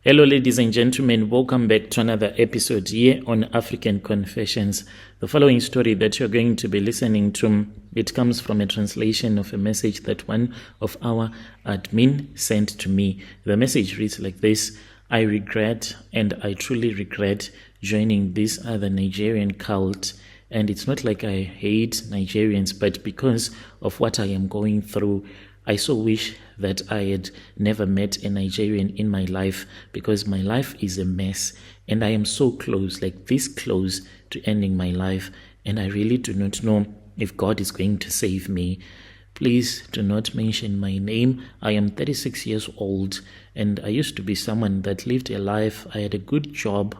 Hello, ladies and gentlemen. Welcome back to another episode here on African Confessions. The following story that you're going to be listening to, it comes from a translation of a message that one of our admin sent to me. The message reads like this: I regret, and I truly regret, joining this other Nigerian cult. And it's not like I hate Nigerians, but because of what I am going through, I so wish that I had never met a Nigerian in my life, because my life is a mess and I am so close, like this close to ending my life, and I really do not know if God is going to save me. Please do not mention my name. I am 36 years old and I used to be someone that lived a life. I had a good job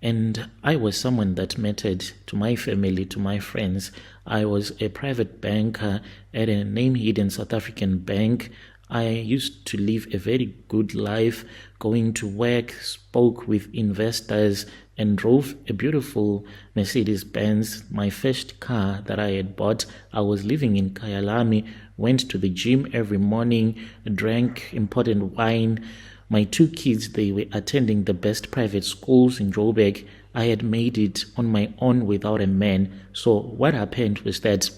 and I was someone that mattered to my family, to my friends. I was a private banker at a name-hidden South African bank. I used to live a very good life, going to work, spoke with investors, and drove a beautiful Mercedes-Benz, my first car that I had bought. I was living in Kyalami, went to the gym every morning, drank important wine. My two kids, they were attending the best private schools in Joburg. I had made it on my own without a man. So what happened was that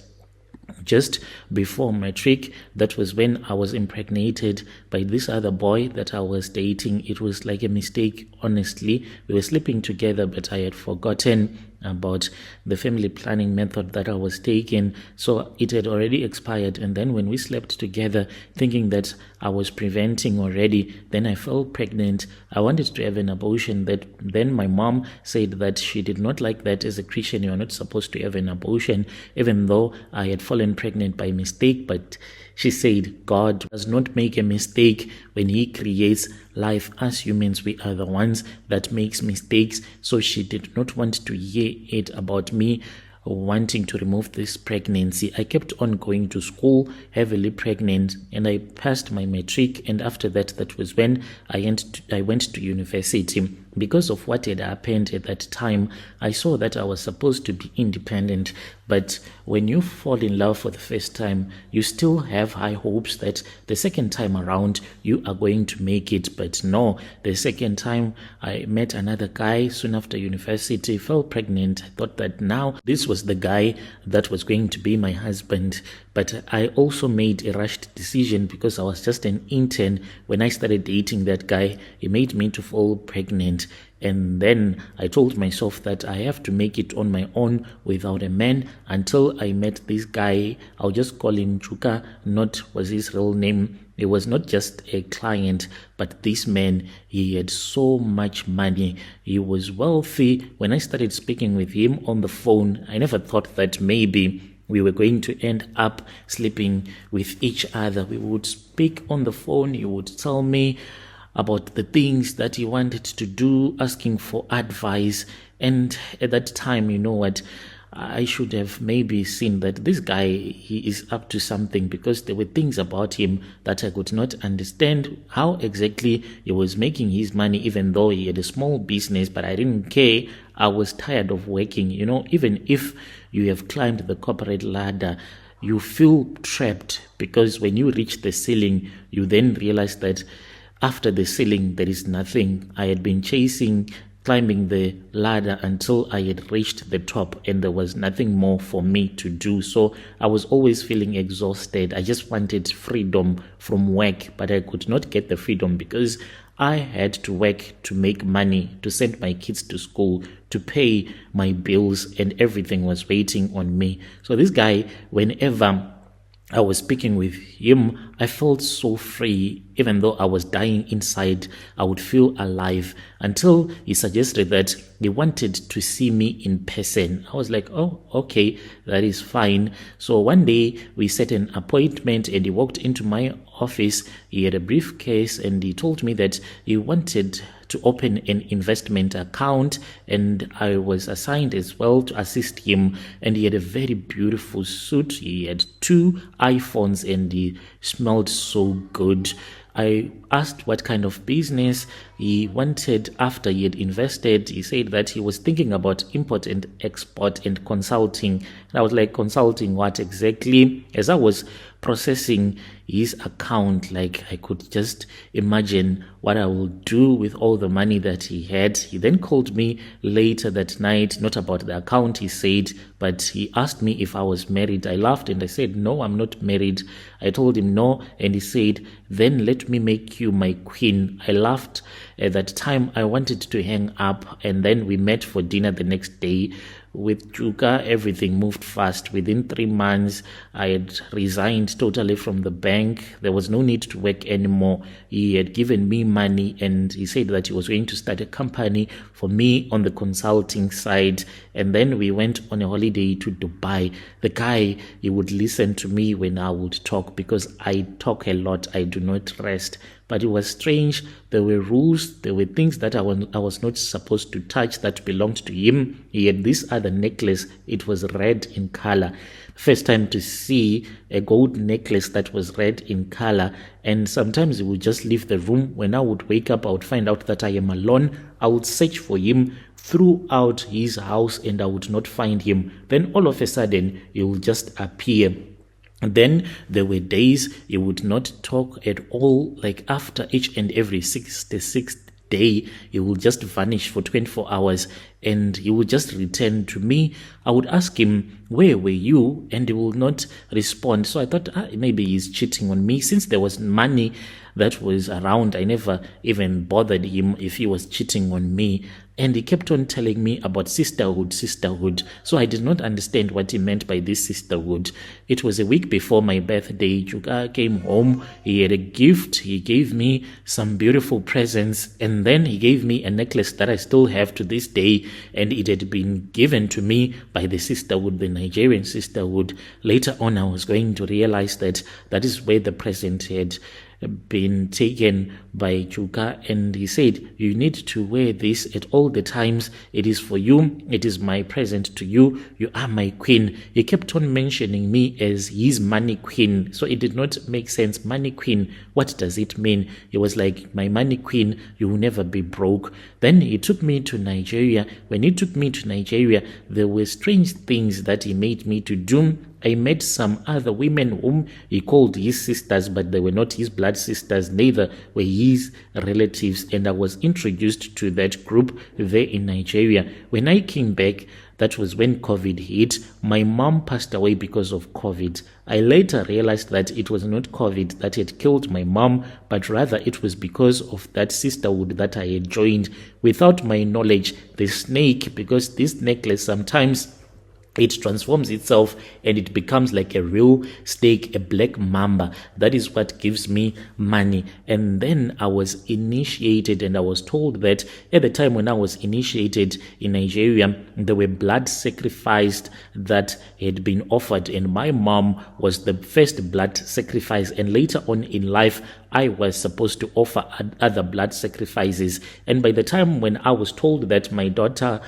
just before matric, that was when I was impregnated by this other boy that I was dating. It was like a mistake, honestly. We were sleeping together, but I had forgotten about the family planning method that I was taking. So it had already expired. And then when we slept together, thinking that I was preventing already, then I fell pregnant. I wanted to have an abortion. Then my mom said that she did not like that. As a Christian, you are not supposed to have an abortion, even though I had fallen pregnant by mistake. But she said God does not make a mistake when he creates life. As humans, we are the ones that makes mistakes. So she did not want to hear it about me wanting to remove this pregnancy. I kept on going to school, heavily pregnant, and I passed my matric. And after that, that was when I went to university. Because of what had happened at that time, I saw that I was supposed to be independent. But when you fall in love for the first time, you still have high hopes that the second time around you are going to make it. But no, the second time I met another guy soon after university, fell pregnant. I thought that now this was the guy that was going to be my husband. But I also made a rushed decision because I was just an intern. When I started dating that guy, he made me to fall pregnant. And then I told myself that I have to make it on my own without a man until I met this guy. I'll just call him Chuka, not was his real name. He was not just a client, but this man, he had so much money. He was wealthy. When I started speaking with him on the phone, I never thought that maybe we were going to end up sleeping with each other. We would speak on the phone. He would tell me about the things that he wanted to do, asking for advice. And at that time, you know what, I should have maybe seen that this guy, he is up to something, because there were things about him that I could not understand how exactly he was making his money, even though he had a small business. But I didn't care. I was tired of working. You know, even if you have climbed the corporate ladder, you feel trapped, because when you reach the ceiling, you then realize that after the ceiling, there is nothing. I had been climbing the ladder until I had reached the top, and there was nothing more for me to do. So I was always feeling exhausted. I just wanted freedom from work, but I could not get the freedom because I had to work to make money, to send my kids to school, to pay my bills, and everything was waiting on me. So this guy, whenever I was speaking with him, I felt so free. Even though I was dying inside, I would feel alive, until he suggested that he wanted to see me in person. I was like, oh, okay, that is fine. So one day we set an appointment and he walked into my office. He had a briefcase and he told me that he wanted to open an investment account, and I was assigned as well to assist him. And he had a very beautiful suit. He had 2 iPhones and he smelled so good. I asked what kind of business he wanted after he had invested. He said that he was thinking about import and export and consulting. And I was like, consulting what exactly? As I was processing his account, like I could just imagine what I will do with all the money that he had. He then called me later that night, not about the account, he said, but he asked me if I was married. I laughed and I said, no, I'm not married. I told him no, and he said, then let me make you my queen. I laughed. At that time, I wanted to hang up, and then we met for dinner the next day. With Chuka, everything moved fast. Within 3 months, I had resigned totally from the bank. There was no need to work anymore. He had given me money, and he said that he was going to start a company for me on the consulting side. And then we went on a holiday to Dubai. The guy, he would listen to me when I would talk, because I talk a lot. I do not rest. But it was strange. There were rules. There were things that I was not supposed to touch that belonged to him. He had this other necklace. It was red in color. First time to see a gold necklace that was red in color. And sometimes he would just leave the room. When I would wake up, I would find out that I am alone. I would search for him throughout his house and I would not find him. Then all of a sudden, he will just appear. And then there were days he would not talk at all. Like after each and every 66th day, he will just vanish for 24 hours and he would just return to me. I would ask him, where were you? And he will not respond. So I thought maybe he's cheating on me. Since there was money that was around, I never even bothered him if he was cheating on me. And he kept on telling me about sisterhood. So I did not understand what he meant by this sisterhood. It was a week before my birthday. Chuka came home. He had a gift. He gave me some beautiful presents. And then he gave me a necklace that I still have to this day. And it had been given to me by the sisterhood, the Nigerian sisterhood. Later on, I was going to realize that that is where the present had been taken by Chuka, and he said, you need to wear this at all the times. It is for you. It is my present to you. You are my queen. He kept on mentioning me as his money queen. So it did not make sense. Money queen, what does it mean? He was like, my money queen, you will never be broke. Then he took me to Nigeria. When he took me to Nigeria, there were strange things that he made me to do. I met some other women whom he called his sisters, but they were not his blood sisters, neither were his relatives, and I was introduced to that group there in Nigeria. When I came back, that was when COVID hit. My mom passed away because of COVID. I later realized that it was not COVID that had killed my mom, but rather it was because of that sisterhood that I had joined without my knowledge. The snake, because this necklace sometimes it transforms itself and it becomes like a real snake, a black mamba. That is what gives me money. And then I was initiated, and I was told that at the time when I was initiated in Nigeria, there were blood sacrificed that had been offered, and my mom was the first blood sacrifice. And later on in life, I was supposed to offer other blood sacrifices. And by the time when I was told that my daughter,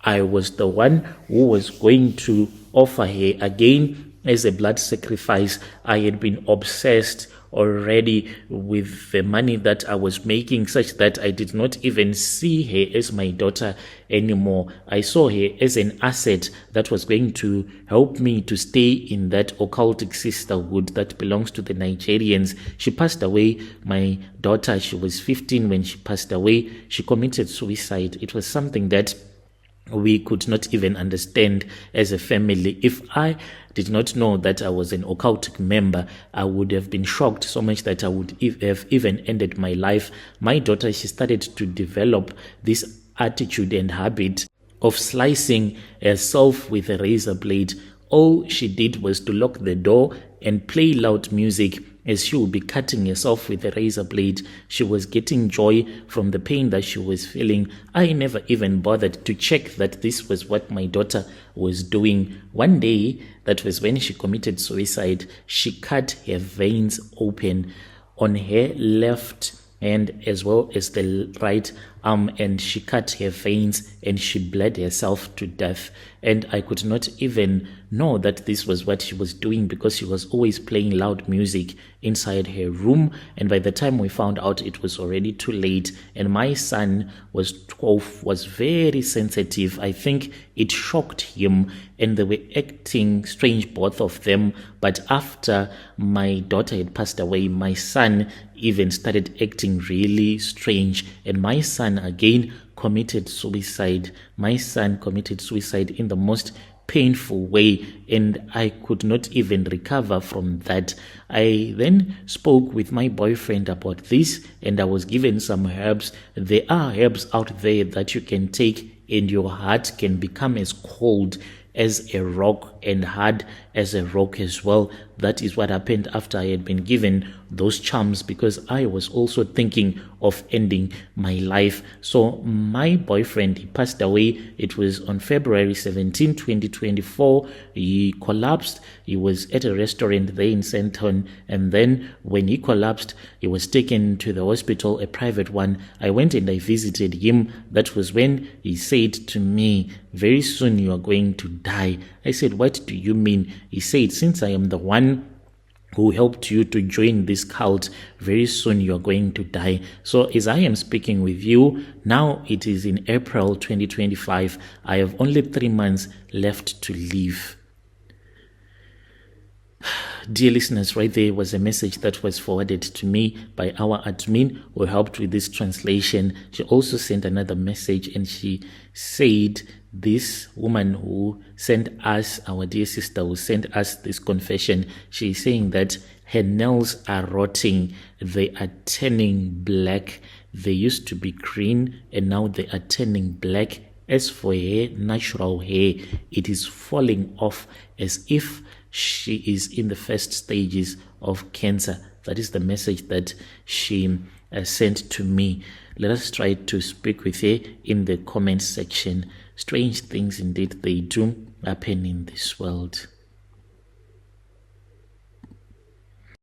I was the one who was going to offer her again as a blood sacrifice, I had been obsessed already with the money that I was making, such that I did not even see her as my daughter anymore. I saw her as an asset that was going to help me to stay in that occultic sisterhood that belongs to the Nigerians. She passed away, my daughter. She was 15 when she passed away. She committed suicide. It was something that we could not even understand as a family. If I did not know that I was an occultic member, I would have been shocked so much that I would have even ended my life. My daughter, she started to develop this attitude and habit of slicing herself with a razor blade. All she did was to lock the door and play loud music as she would be cutting herself with a razor blade. She was getting joy from the pain that she was feeling. I never even bothered to check that this was what my daughter was doing. One day, that was when she committed suicide, she cut her veins open on her left and as well as the right arm, and she cut her veins and she bled herself to death. And I could not even know that this was what she was doing, because she was always playing loud music inside her room. And by the time we found out, it was already too late. And my son was 12, was very sensitive. I think it shocked him, and they were acting strange, both of them. But after my daughter had passed away, my son even started acting really strange. And my son again committed suicide. My son committed suicide in the most painful way, and I could not even recover from that. I then spoke with my boyfriend about this, and I was given some herbs. There are herbs out there that you can take, and your heart can become as cold as a rock and hard as a rock as well. That is what happened after I had been given those charms, because I was also thinking of ending my life. So my boyfriend, he passed away. It was on February 17, 2024. He collapsed. He was at a restaurant there in Senton, and then when he collapsed, he was taken to the hospital, a private one. I went and I visited him. That was when he said to me, "Very soon you are going to die." I said, "What do you mean?" He said, "Since I am the one who helped you to join this cult, very soon you are going to die." So as I am speaking with you now, it is in April 2025. I have only 3 months left to live. Dear listeners, right there was a message that was forwarded to me by our admin who helped with this translation. She also sent another message, and she said, this woman who sent us, our dear sister who sent us this confession, she is saying that her nails are rotting. They are turning black. They used to be green, and now they are turning black. As for her natural hair, it is falling off as if she is in the first stages of cancer. That is the message that she sent to me. Let us try to speak with her in the comment section. Strange things indeed they do happen in this world.